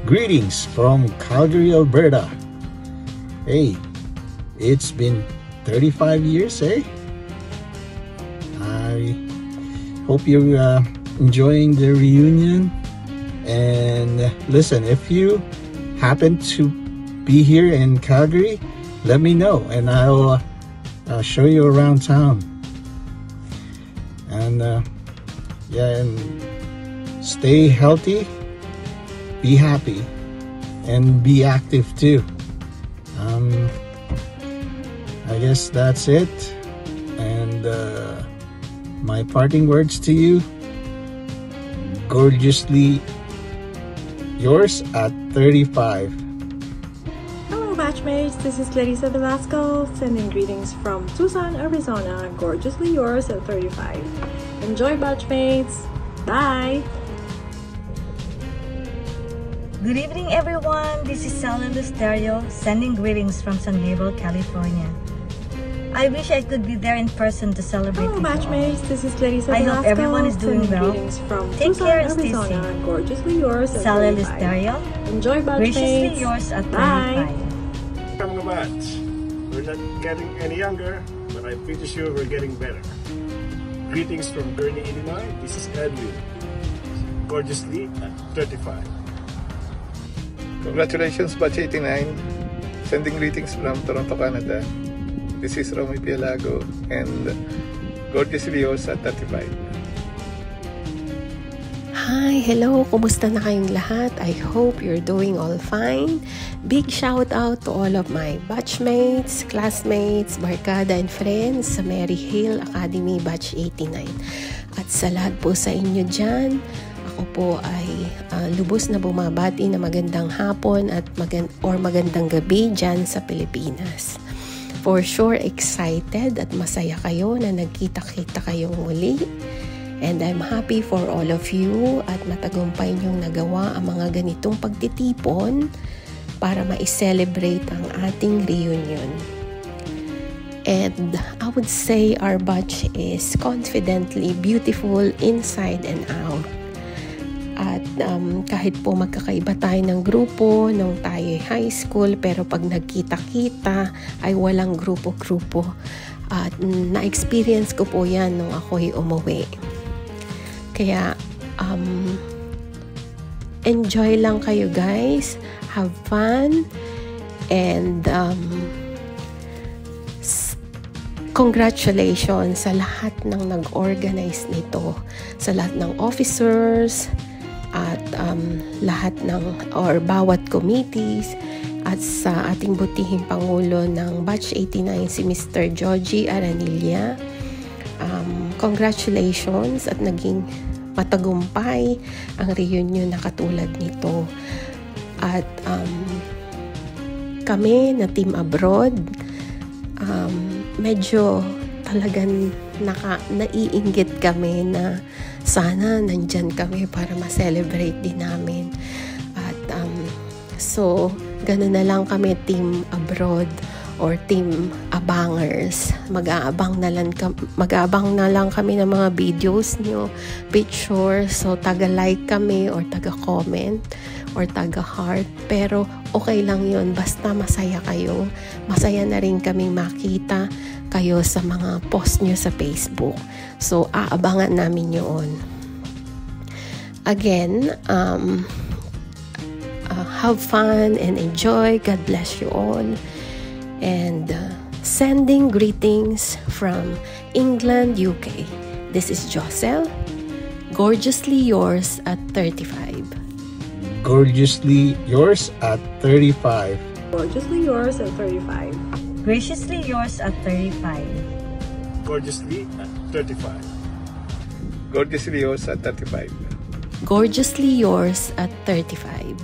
Greetings from Calgary, Alberta. Hey, it's been 35 years, eh? I hope you're enjoying the reunion. And listen, if you happen to be here in Calgary, let me know and I'll show you around town. And yeah, and stay healthy, be happy, and be active too. I guess that's it. And my parting words to you: gorgeously yours at 35. Hello batchmates, this is Clarissa Velasco sending greetings from Tucson, Arizona. Gorgeously yours at 35. Enjoy batchmates. Bye. Good evening everyone, this is Sally Lusterio sending greetings from San Gabriel, California. I wish I could be there in person to celebrate Hello with batchmates, this is Clarissa I Velasco hope everyone is doing well. From Take Tucson, care and stay Arizona. safe. Gorgeously yours at Sally 35. Lusterio, Enjoy graciously batchmates. yours at 35. Bye. Welcome to Batch. We're not getting any younger, but I'm pretty sure we're getting better. Greetings from Gurnee, Illinois. This is Edwin. Gorgeously at 35. Congratulations, Batch 89. Sending greetings from Toronto, Canada. This is Romy Pialago and gorgeously yours at 35. Hi, hello, kumusta na kayong lahat? I hope you're doing all fine. Big shout out to all of my batchmates, classmates, barkada and friends sa Mary Hill Academy Batch 89. At sa lahat po sa inyo dyan, ako po ay lubos na bumabati na magandang hapon at magandang gabi dyan sa Pilipinas. For sure, excited at masaya kayo na nagkita-kita kayong muli. And I'm happy for all of you at matagumpay niyong nagawa ang mga ganitong pagtitipon para ma-celebrate ang ating reunion. And I would say our batch is confidently beautiful inside and out. At kahit po magkakaiba tayo ng grupo nung tayo high school, pero pag nagkita-kita ay walang grupo-grupo. At na-experience ko po yan nung ako'y umuwi. Kaya enjoy lang kayo guys, have fun, and congratulations sa lahat ng nag-organize nito, sa lahat ng officers at lahat ng or bawat committees, at sa ating butihing Pangulo ng Batch 89 si Mr. Georgie Aranilla. Congratulations at naging matagumpay ang reunion na katulad nito. At kami na team abroad, medyo talagang naiinggit kami na sana nandyan kami para ma-celebrate din namin. At so ganun na lang kami, team abroad or team abangers. Mag-aabang na lang kami ng mga videos nyo, pictures. So taga-like kami or taga-comment or taga-heart. Pero okay lang yun, basta masaya kayo. Masaya na rin kaming makita kayo sa mga post nyo sa Facebook. So aabangan namin yun. Again, have fun and enjoy. God bless you all. And sending greetings from England, UK. This is Josel. Gorgeously yours at 35. Gorgeously yours at 35. Gorgeously yours at 35. Graciously yours at 35. Gorgeously at 35. Gorgeously yours at 35. Gorgeously yours at 35.